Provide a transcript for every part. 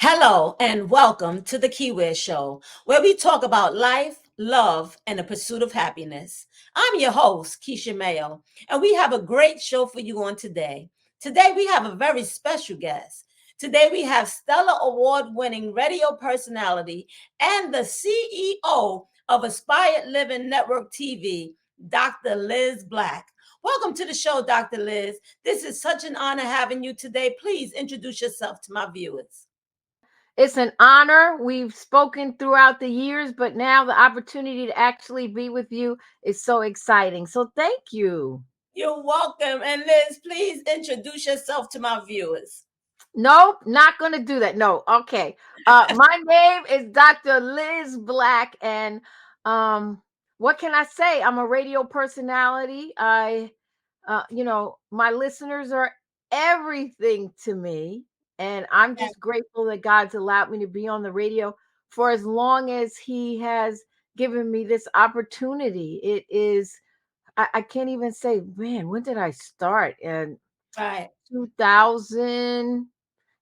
Hello and welcome to the Keiwear Show, where we talk about life, love, and the pursuit of happiness. I'm your host, Keisha Mayo, and we have a great show for you on today. Today we have a very special guest. Today we have Stellar Award-winning radio personality and the CEO of Aspired Living Network TV, Dr. Liz Black. Welcome to the show, Dr. Liz. This is such an honor having you today. Please introduce yourself to my viewers. It's an honor. We've spoken throughout the years, but now the opportunity to actually be with you is so exciting. So thank you. You're welcome. And Liz, please introduce yourself to my viewers. Nope, not going to do that. No. Okay. My name is Dr. Liz Black, and um what can I say? I'm a radio personality. My listeners are everything to me, and I'm Yeah. just grateful that God's allowed me to be on the radio for as long as he has given me this opportunity. It is I can't even say, man, when did I start? And Right. 2000.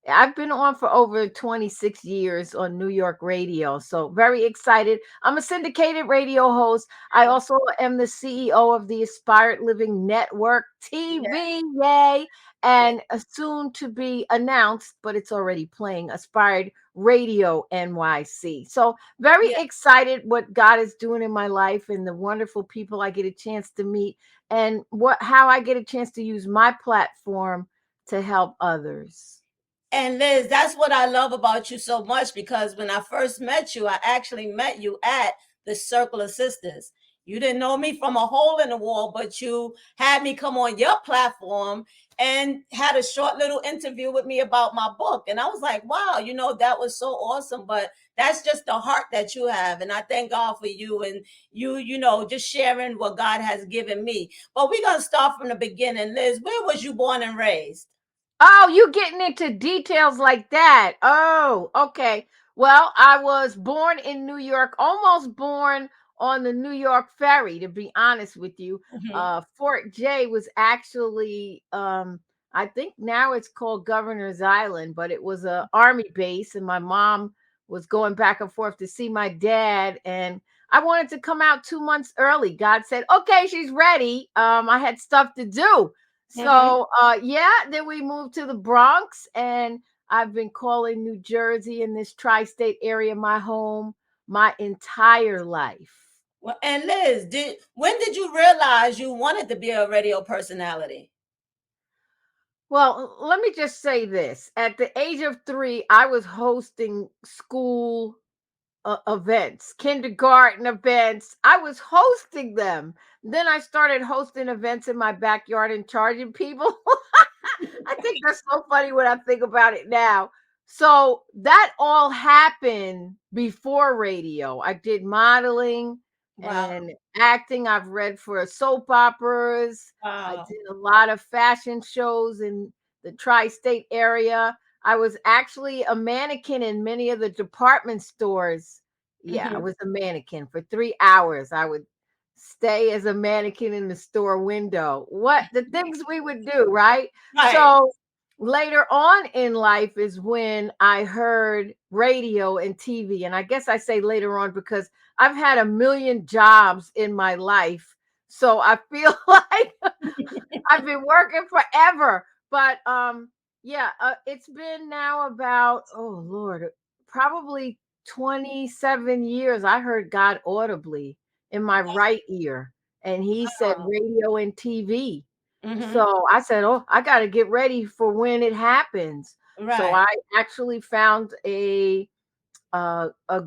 I've been on for over 26 years on New York radio. So very excited. I'm a syndicated radio host. I also am the CEO of the Aspired Living Network Yeah. TV. Yay. Yeah. And soon to be announced, but it's already playing Aspired Radio NYC. So very Yeah. excited what God is doing in my life and the wonderful people I get a chance to meet and how I get a chance to use my platform to help others. And Liz, that's what I love about you so much because when I first met you, I actually met you at the Circle of Sisters. You didn't know me from a hole in the wall, but you had me come on your platform and had a short little interview with me about my book. And I was like, wow, that was so awesome. But that's just the heart that you have. And I thank God for you and just sharing what God has given me. But we're going to start from the beginning. Liz, where was you born and raised? Oh, you getting into details like that. Oh, okay. Well, I was born in New York, almost born on the New York ferry, to be honest with you. Mm-hmm. Fort J was actually I think now it's called Governor's Island, but it was a army base, and my mom was going back and forth to see my dad, and I wanted to come out 2 months early. God said, okay, she's ready. I had stuff to do. Mm-hmm. So yeah, then we moved to the Bronx, and I've been calling New Jersey in this tri-state area my home my entire life. Well, and Liz, when did you realize you wanted to be a radio personality? Well, let me just say this. At the age of 3, I was hosting school events, kindergarten events. I was hosting them. Then I started hosting events in my backyard and charging people. I think that's so funny when I think about it now. So that all happened before radio. I did modeling Wow. and acting. I've read for soap operas. I Wow. did a lot of fashion shows in the tri-state area. I was actually a mannequin in many of the department stores. Yeah, I Hmm. was a mannequin for 3 hours. I would stay as a mannequin in the store window. What the things we would do, right? Right. So later on in life is when I heard radio and TV. And I guess I say later on because I've had a million jobs in my life. So I feel like I've been working forever. But yeah, it's been now about, oh Lord, probably 27 years. I heard God audibly in my right ear, and he said Wow. radio and TV. Hmm. So I said, oh, I got to get ready for when it happens. So Right. I actually found a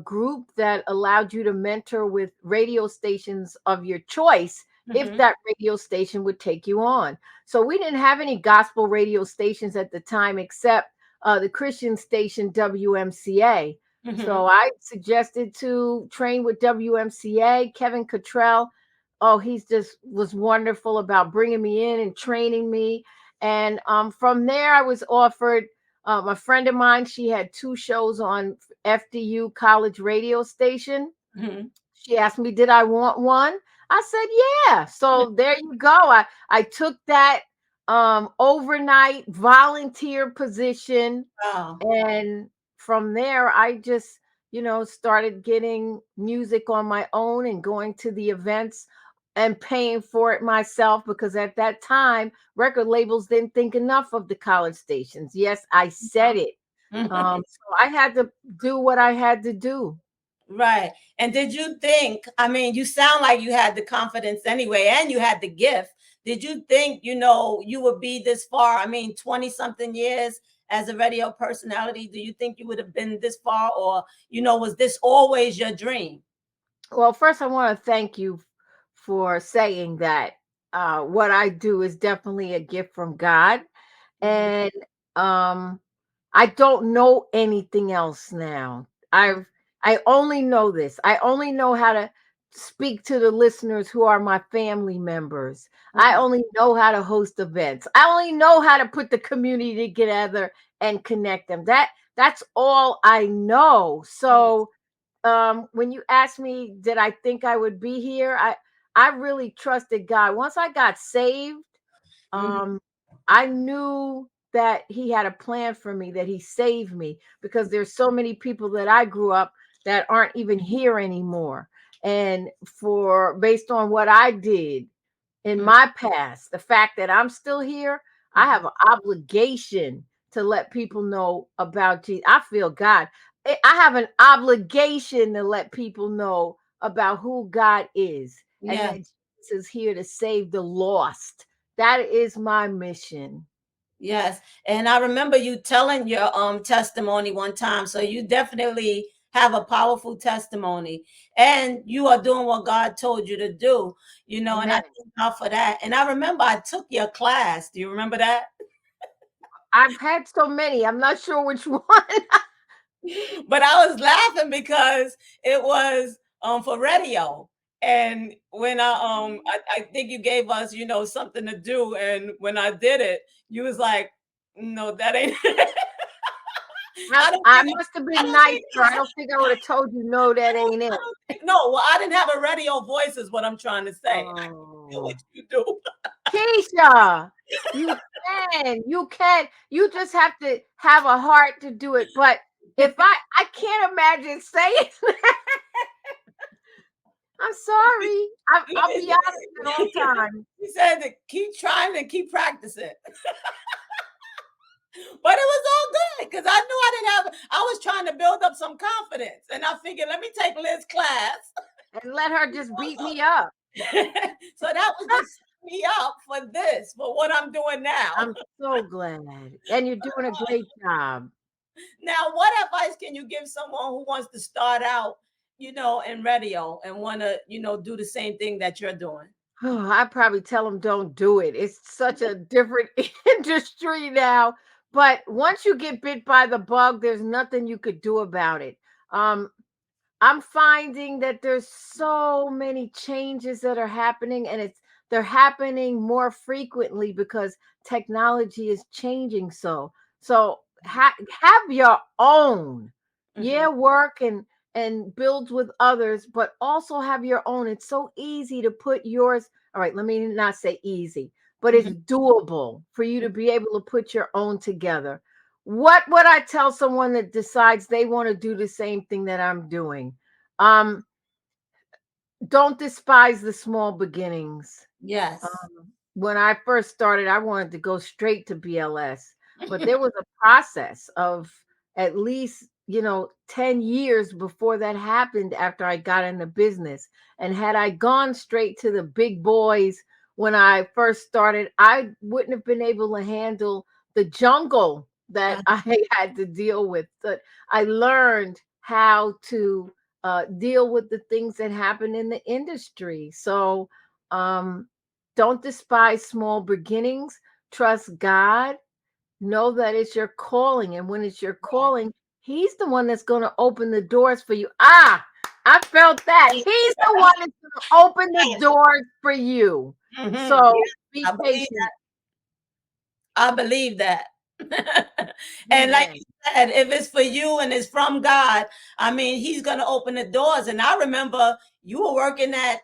group that allowed you to mentor with radio stations of your choice if Hmm. that radio station would take you on. So we didn't have any gospel radio stations at the time except the Christian station WMCA. Hmm. So I suggested to train with WMCA. Kevin Cottrell, oh, he's just was wonderful about bringing me in and training me. And from there, I was offered. A friend of mine, she had 2 shows on FDU college radio station. Hmm. She asked me, did I want one? I said, yeah. So there you go. I took that overnight volunteer position, Wow. and from there, I just, started getting music on my own and going to the events and paying for it myself, because at that time, record labels didn't think enough of the college stations. Yes, I said it. So I had to do what I had to do. Right. And did you think, I mean, you sound like you had the confidence anyway, and you had the gift. Did you think, you would be this far? I mean, 20 something years as a radio personality. Do you think you would have been this far? Or, was this always your dream? Well, first, I want to thank you for saying that. What I do is definitely a gift from God. Mhm. And um, I don't know anything else now. I only know this. I only know how to speak to the listeners who are my family members. I Mhm. only know how to host events. I only know how to put the community together and connect them. That's all I know. Mhm. So when you asked me did I think I would be here, I really trusted God. Once I got saved, Mhm. um I knew that he had a plan for me, that he saved me, because there's so many people that I grew up that aren't even here anymore. And for based on what I did in Mhm. my past, the fact that I'm still here, I Mhm. have an obligation to let people know about Jesus. I feel God. I have an obligation to let people know about who God is, and Yeah. that Jesus is here to save the lost. That is my mission. Yes. And I remember you telling your testimony one time. So you definitely have a powerful testimony. And you are doing what God told you to do, and I Amen. thank God for that. And I remember I took your class. Do you remember that? I've had so many. I'm not sure which one. But I was laughing because it was for radio. And when I think you gave us, something to do. And when I did it, you was like, no, that ain't I, I don't I think must have I been don't think nicer. I don't think I would have told you no, that ain't it. no, well, I didn't have a radio voice is what I'm trying to say. I do what Oh. you do. Keisha, you can. You just have to have a heart to do it. But if I can't imagine saying, I'm sorry. I'll be honest at all times. He said to keep trying and keep practicing. But it was all good because I knew I was trying to build up some confidence. And I figured, let me take Liz's class. And let her just beat me up. So that was just setting me up for this, for what I'm doing now. I'm so glad. And you're doing a great job. Now, what advice can you give someone who wants to start out, in radio and want to, do the same thing that you're doing? I probably tell them don't do it. It's such a different industry now. But once you get bit by the bug, there's nothing you could do about it. Um, I'm finding that there's so many changes that are happening, and they're happening more frequently because technology is changing. So have your own, Hmm. yeah, work and build with others, but also have your own. It's so easy to put yours. All right, let me not say easy, but it's Hmm. doable for you to be able to put your own together. What would I tell someone that decides they want to do the same thing that I'm doing? Um, don't despise the small beginnings. Yes. When I first started, I wanted to go straight to BLS, but there was a process of at least, 10 years before that happened after I got into business. And had I gone straight to the big boys when I first started, I wouldn't have been able to handle the jungle that I had to deal with. But I learned how to deal with the things that happen in the industry. So, don't despise small beginnings. Trust God. Know that it's your calling. And when it's your calling, He's the one that's going to open the doors for you. Ah, I felt that. He's the one that's going to open the doors for you. Hmm. So Yeah, be I believe patient. I believe that. And like Amen. you said, if it's for you and it's from God, I mean, He's going to open the doors. And I remember you were working at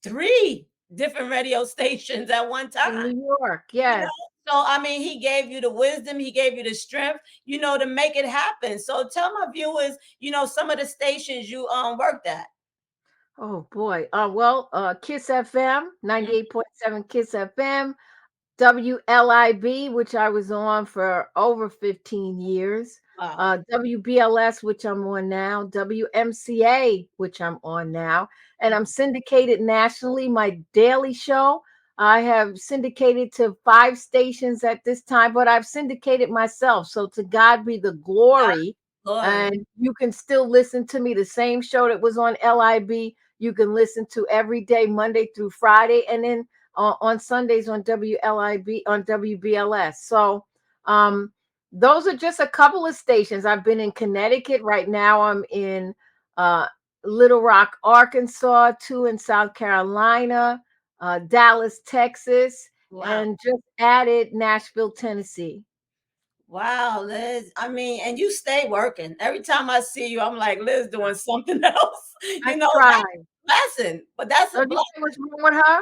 three different radio stations at one In time. New York, You know, yes. So, I mean, he gave you the wisdom, he gave you the strength, to make it happen. So tell my viewers, some of the stations you worked at. Oh boy. Well, Kiss FM, Mhm. 98.7 Kiss FM, WLIB, which I was on for over 15 years, Wow. WBLS, which I'm on now, WMCA, which I'm on now, and I'm syndicated nationally. My daily show, I have syndicated to 5 stations at this time, but I've syndicated myself. So to God be the God, glory. glory. And you can still listen to me. The same show that was on LIB, you can listen to every day, Monday through Friday. And then on Sundays on WLIB on WBLS. So those are just a couple of stations. I've been in Connecticut. Right now I'm in uh, Little Rock, Arkansas, 2 in South Carolina, Dallas, Texas, Wow. and just added Nashville, Tennessee. Wow, Liz. I mean, and you stay working. Every time I see you, I'm like, Liz doing something else. I That's try. a blessing. But that's a Don't you blessing, say what's wrong with her?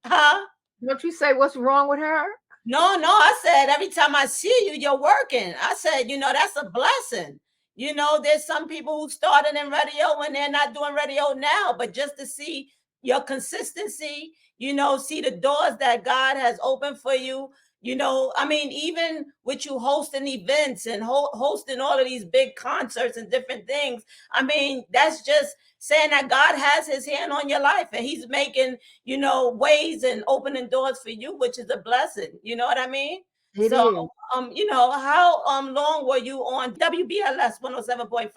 huh? Don't you say what's wrong with her? No, no, I said every time I see you, you're working. I said, that's a blessing. There's some people who started in radio and they're not doing radio now, but just to see your consistency, see the doors that God has opened for you. I mean, even with you hosting events and hosting all of these big concerts and different things, I mean, that's just saying that God has his hand on your life and he's making ways and opening doors for you, which is a blessing. You know what I mean? It So, is. how long were you on WBLS 107.5?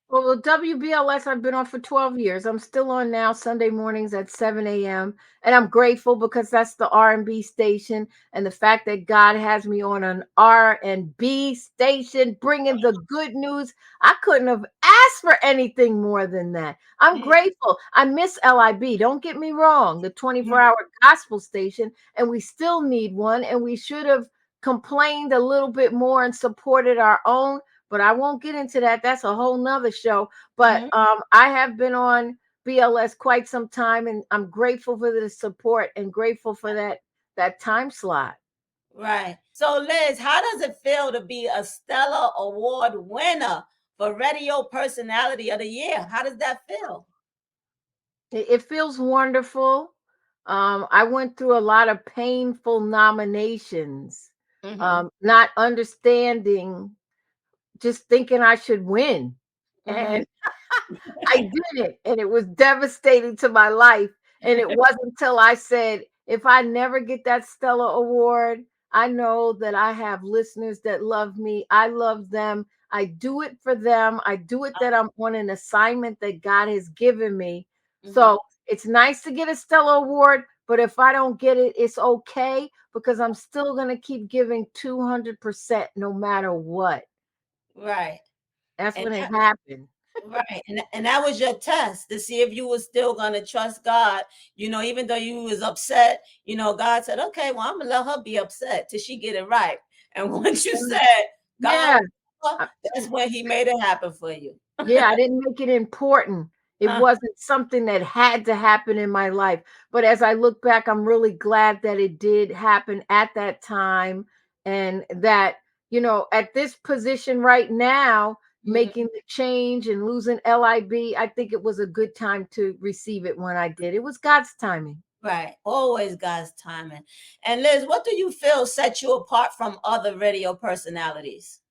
Well, WBLS, I've been on for 12 years. I'm still on now Sunday mornings at 7 a.m. And I'm grateful because that's the R&B station. And the fact that God has me on an R&B station bringing the good news, I couldn't have asked for anything more than that. I'm Mhm, grateful. I miss LIB. Don't get me wrong, the mhm. 24-hour gospel station. And we still need one. And we should have complained a little bit more and supported our own, but I won't get into that. That's a whole nother show. But Mhm. I have been on BLS quite some time, and I'm grateful for the support and grateful for that time slot. Right. So, Liz, how does it feel to be a Stellar Award winner for Radio Personality of the Year? How does that feel? It feels wonderful. I went through a lot of painful nominations, Mm-hmm. not understanding, just thinking I should win. Mm-hmm. And I did it, and it was devastating to my life. And it wasn't until I said, if I never get that Stella Award, I know that I have listeners that love me. I love them. I do it for them. I do it that I'm on an assignment that God has given me. Mm-hmm. So it's nice to get a Stella Award, but if I don't get it, it's okay because I'm still going to keep giving 200% no matter what. Right. That's And when it happened. right. And that was your test to see if you were still gonna trust God, even though you was upset, God said, okay, well, I'm gonna let her be upset till she get it right. And once you said God, Yeah. that's when he made it happen for you. Yeah, I didn't make it important. It Huh. wasn't something that had to happen in my life. But as I look back, I'm really glad that it did happen at that time and that, at this position right now, Mhm. making the change and losing LIB, I think it was a good time to receive it when I did. It was God's timing. Right. Always God's timing. And Liz, what do you feel set you apart from other radio personalities?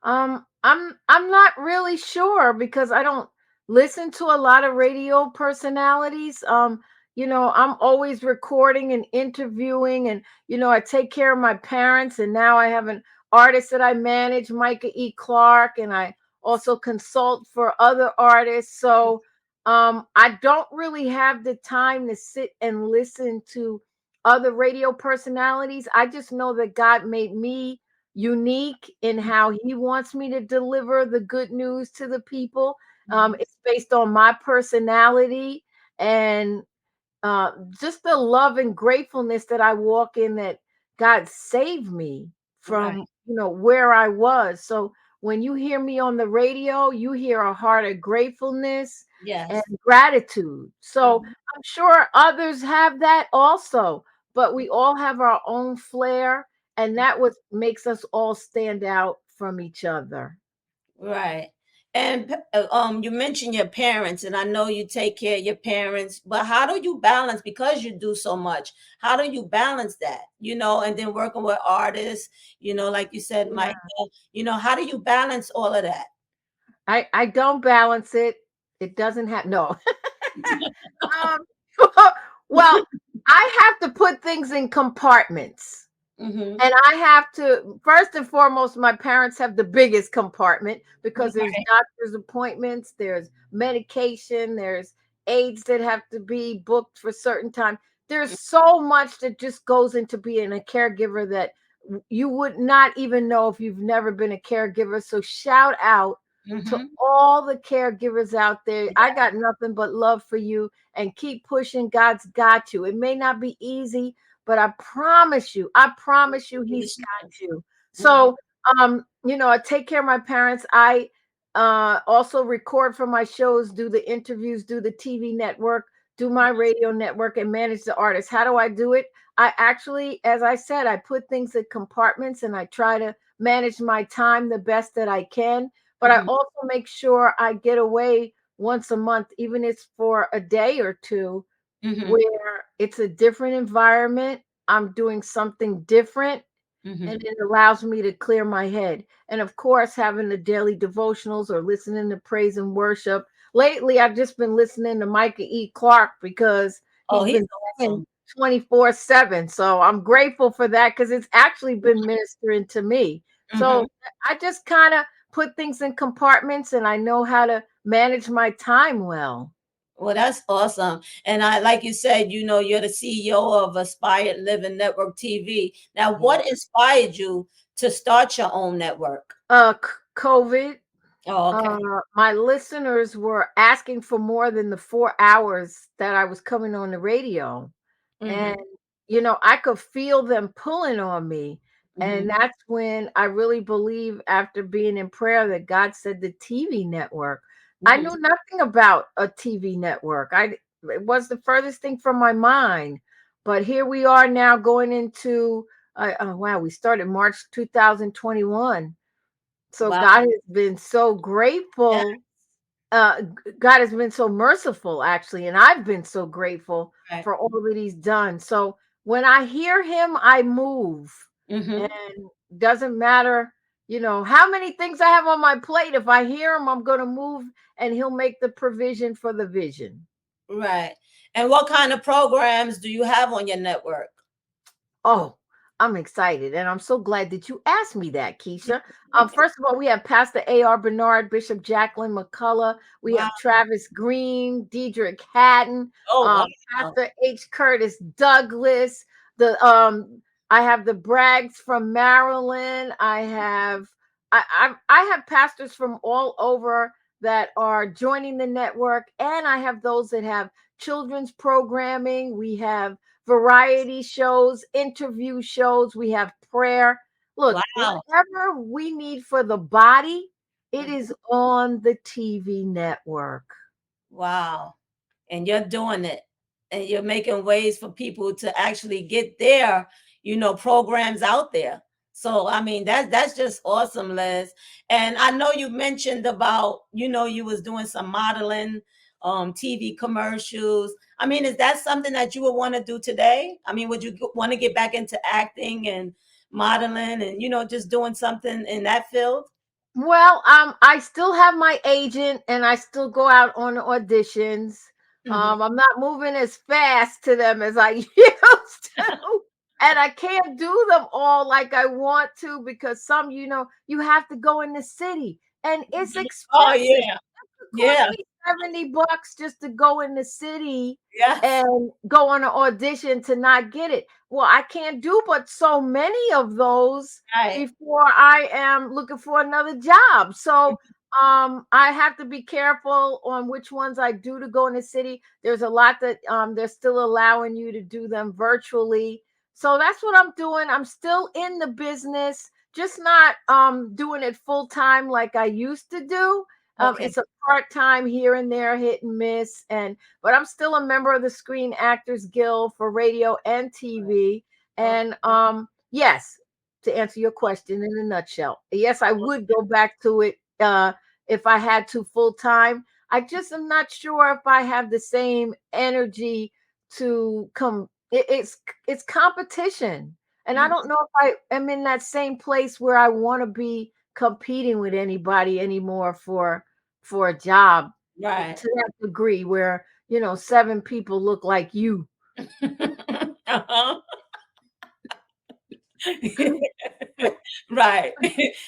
I'm not really sure because I don't listen to a lot of radio personalities. I'm always recording and interviewing, and I take care of my parents, and now I have an artist that I manage, Micah E. Clark, and I also consult for other artists. So I don't really have the time to sit and listen to other radio personalities. I just know that God made me unique in how he wants me to deliver the good news to the people. Mhm. It's based on my personality and uh, just the love and gratefulness that I walk in, that God saved me Right. from, where I was. So when you hear me on the radio, you hear a heart of gratefulness and Yes. gratitude. So Mhm. I'm sure others have that also. but we all have our own flair, and that what makes us all stand out from each other. Right. And you mentioned your parents, and I know you take care of your parents, but how do you balance, because you do so much? How do you balance that? And then working with artists, like you said, Mike, Yeah. how do you balance all of that? I don't balance it. It doesn't have no. um, well, I have to put things in compartments. Mm-hmm. And I have to, first and foremost, my parents have the biggest compartment because there's Right. doctor's appointments, there's medication, there's aids that have to be booked for certain time. There's so much that just goes into being a caregiver that you would not even know if you've never been a caregiver. So shout out to Mm-hmm. all the caregivers out there. I got nothing but love for you, and keep pushing. God's got you. It may not be easy, but I promise you, he's got you. Mm-hmm. So, I take care of my parents. I also record for my shows, do the interviews, do the TV network, do my radio network, and manage the artists. How do I do it? I actually, as I said, I put things in compartments and I try to manage my time the best that I can. But I Mm-hmm. also make sure I get away once a month, even if it's for a day or two, Mm-hmm. where it's a different environment. I'm doing something different, Mm-hmm. and it allows me to clear my head. And of course, having the daily devotionals or listening to praise and worship. Lately, I've just been listening to Micah E. Clark because Oh, he's he's been singing awesome. 24/7. So I'm grateful for that because it's actually been ministering to me. Mm-hmm. So I just kind of put things in compartments and I know how to manage my time well. Well, that's awesome. And I, like you said, you're the CEO of Aspired Living Network TV. Now, Yeah. what inspired you to start your own network? COVID. Oh, okay. My listeners were asking for more than the 4 hours that I was coming on the radio. And, Mm-hmm. I could feel them pulling on me. And Mm-hmm. that's when I really believe, after being in prayer, that God said the TV network. I Mm-hmm. knew nothing about a TV network. It was the furthest thing from my mind. But here we are now going into, oh, wow, we started March 2021. So Wow. God has been so Yeah. grateful. God has been so merciful, actually, and I've been so grateful Right. for all that He's done. So when I hear Him, I move, and Mm-hmm. doesn't matter, how many things I have on my plate. If I hear Him, I'm going to move, and He'll make the provision for the vision. Right. And what kind of programs do you have on your network? Oh, I'm excited. And I'm so glad that you asked me that, Keisha. First of all, we have Pastor A.R. Bernard, Bishop Jacqueline McCullough. We Wow. have Travis Green, Diedrich Haddon, Oh, um, wow. Pastor H. Curtis Douglas. I have the Braggs from Maryland. I have pastors from all over that are joining the network, and I have those that have children's programming. We have variety shows, interview shows, we have prayer. Look, Wow. whatever we need for the body, it Mhm. is on the TV network. Wow. And you're doing it, and you're making ways for people to actually get their programs out there. So I mean, that's just awesome, Les. And I know you mentioned about you was doing some modeling, TV commercials. I mean, is that something that you would want to do today? I mean, would you want to get back into acting and modeling and just doing something in that field? Well, I still have my agent and I still go out on auditions. Hmm. I'm not moving as fast to them as I used to. And I can't do them all like I want to because some, you have to go in the city and it's Oh expensive. yeah, Cost yeah, me $70 just to go in the city yes, and go on an audition to not get it. Well, I can't do but so many of those right. before I am looking for another job. So I have to be careful on which ones I do to go in the city. There's a lot that they're still allowing you to do them virtually. So that's what I'm doing. I'm still in the business, just not doing it full time like I used to do. Okay. It's a part-time here and there, hit and miss, and but I'm still a member of the Screen Actors Guild for radio and TV. Okay. And yes, to answer your question in a nutshell, yes, I would go back to it if I had to full time. I just am not sure if I have the same energy to come. It's competition, and I Mhm. don't know if I am in that same place where I want to be competing with anybody anymore for a job Right. to that degree where seven people look like you. Uh-huh. Right.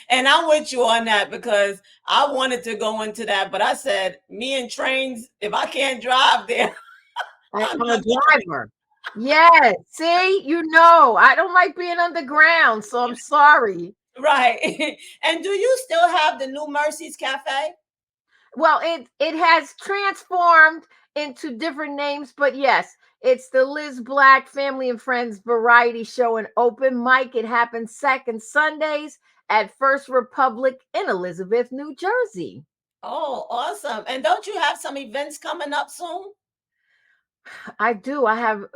And I'm with you on that because I wanted to go into that, but I said, me and trains, if I can't drive there, I'm I'm a not going. driver. Yes. See, I don't like being underground, so I'm sorry. Right. And do you still have the New Mercies Cafe? Well, it has transformed into different names, but yes, it's the Liz Black Family and Friends Variety Show and Open Mic. It happens second Sundays at First Republic in Elizabeth, New Jersey. Oh, awesome. And don't you have some events coming up soon? I do. I have.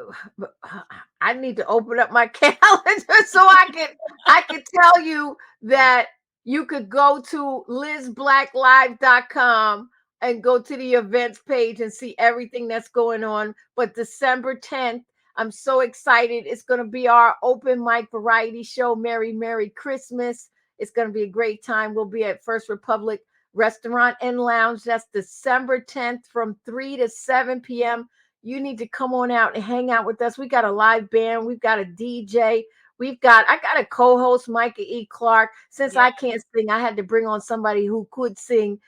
I need to open up my calendar so I can tell you that you could go to lizblacklive.com and go to the events page and see everything that's going on. But December 10th, I'm so excited. It's going to be our open mic variety show. Merry Christmas. It's going to be a great time. We'll be at First Republic Restaurant and Lounge. That's December 10th from 3 to 7 p.m. You need to come on out and hang out with us. We got a live band. We've got a DJ. I got a co-host, Micah E. Clark. Since Yeah. I can't sing, I had to bring on somebody who could sing.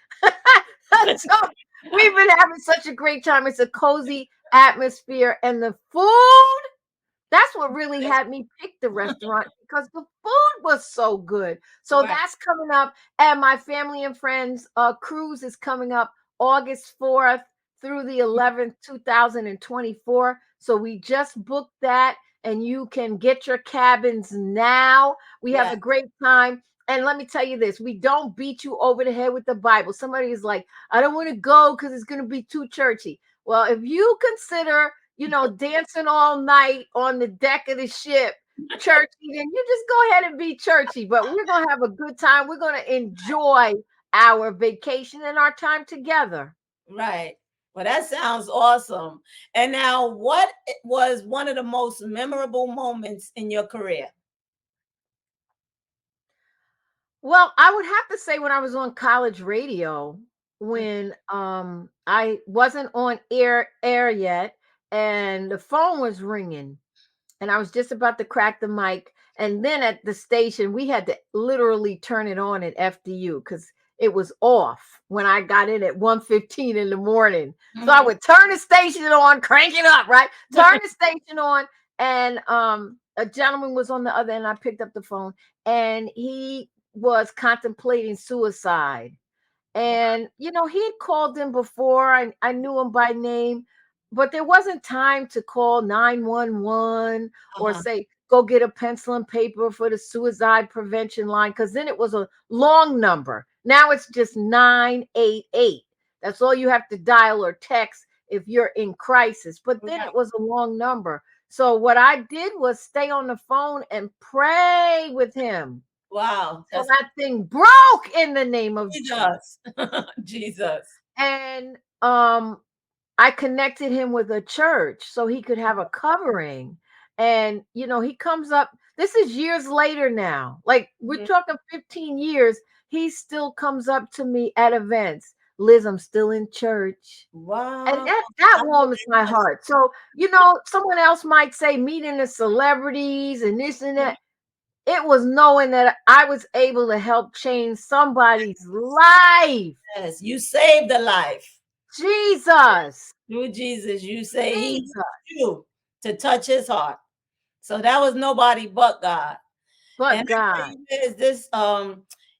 So we've been having such a great time. It's a cozy atmosphere, and the food, that's what really had me pick the restaurant because the food was so good. So Right. that's coming up. And my family and friends cruise is coming up August 4th through the 11th, 2024. So we just booked that, and you can get your cabins now. We have Yeah. a great time. And let me tell you this, we don't beat you over the head with the Bible. Somebody is like, I don't want to go because it's going to be too churchy. Well, if you consider dancing all night on the deck of the ship, churchy, then you just go ahead and be churchy. But we're going to have a good time. We're going to enjoy our vacation and our time together. Right. Well, that sounds awesome. And now, what was one of the most memorable moments in your career? Well, I would have to say when I was on college radio, when I wasn't on air yet, and the phone was ringing, and I was just about to crack the mic. And then at the station, we had to literally turn it on at FDU because it was off when I got in at 1:15 in the morning. So I Mhm. would turn the station on, crank it up, right? Turn the station on, and a gentleman was on the other end. I picked up the phone, and he was contemplating suicide. And, he had called him before. I knew him by name, but there wasn't time to call 911 or Uh-huh. say, go get a pencil and paper for the suicide prevention line, because then it was a long number. Now it's just 988. That's all you have to dial or text if you're in crisis. But then Right. it was a long number. So what I did was stay on the phone and pray with him. Wow. So That's that thing broke in the name of Jesus. Jesus. Jesus. And I connected him with a church so he could have a covering. And he comes up, this is years later now. Like we're Mhm. talking 15 years. He still comes up to me at events. Liz, I'm still in church. And Wow. that I warms my believe heart. So, someone else might say meeting the celebrities and this and that. that. It was knowing that I was able to help change somebody's life. Yes, you saved a life. Jesus. Through Jesus, you say he used Jesus. you to touch his heart. So that was nobody but God. And But I tell God. you this,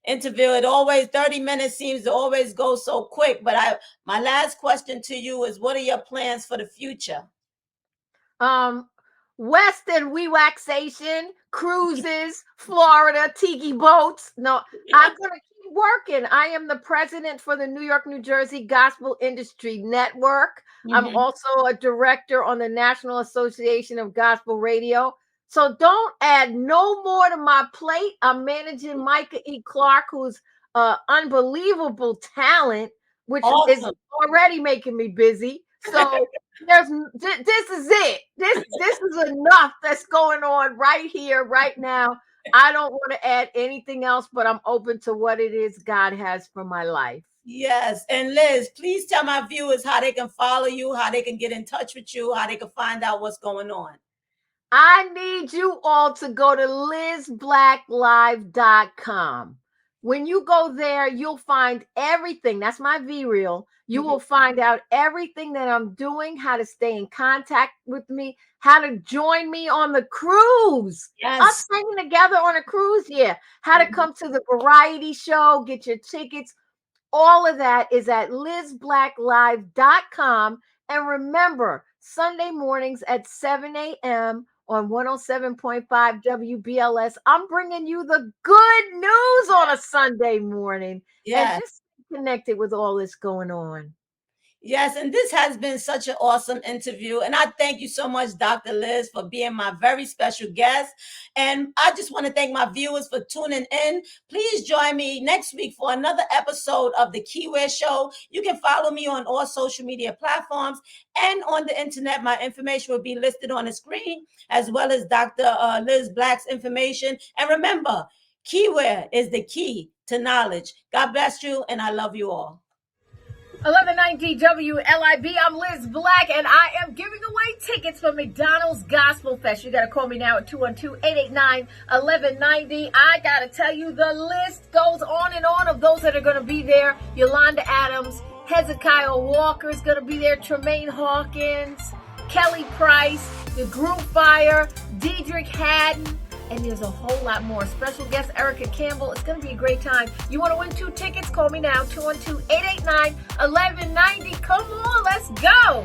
interview, it always 30 minutes seems to always go so quick. But my last question to you is, what are your plans for the future? Um, Western relaxation, cruises, Florida, tiki boats. No, I'm gonna keep working. I am the president for the New York, New Jersey Gospel Industry Network. I'm Mhm. also a director on the National Association of Gospel Radio. So don't add no more to my plate. I'm managing Micah E. Clark, who's unbelievable talent, which is Awesome. already making me busy. So this is it. This is enough that's going on right here, right now. I don't want to add anything else, but I'm open to what it is God has for my life. Yes. And Liz, please tell my viewers how they can follow you, how they can get in touch with you, how they can find out what's going on. I need you all to go to lizblacklive.com. When you go there, you'll find everything. That's my V-Reel. You Mhm. will find out everything that I'm doing, how to stay in contact with me, how to join me on the cruise. Us Yes. hanging together on a cruise, yeah. How to Mhm. come to the variety show, get your tickets. All of that is at lizblacklive.com. And remember, Sunday mornings at 7 a.m. on 107.5 WBLS, I'm bringing you the good news on a Sunday morning and Yes. just stay connected with all this going on. Yes, and this has been such an awesome interview. And I thank you so much, Dr. Liz, for being my very special guest. And I just want to thank my viewers for tuning in. Please join me next week for another episode of the Keiwear Show. You can follow me on all social media platforms and on the internet. My information will be listed on the screen, as well as Dr. Liz Black's information. And remember, Keiwear is the key to knowledge. God bless you, and I love you all. 1190 WLIB. I'm Liz Black, and I am giving away tickets for McDonald's Gospel Fest. You got to call me now at 212-889-1190. I got to tell you, the list goes on and on of those that are going to be there. Yolanda Adams, Hezekiah Walker is going to be there, Tremaine Hawkins, Kelly Price, the Group Fire, Diedrich Haddon, and there's a whole lot more. Special guest Erica Campbell. It's going to be a great time. You want to win 2 tickets? Call me now, 212-889-1190. Come on, let's go.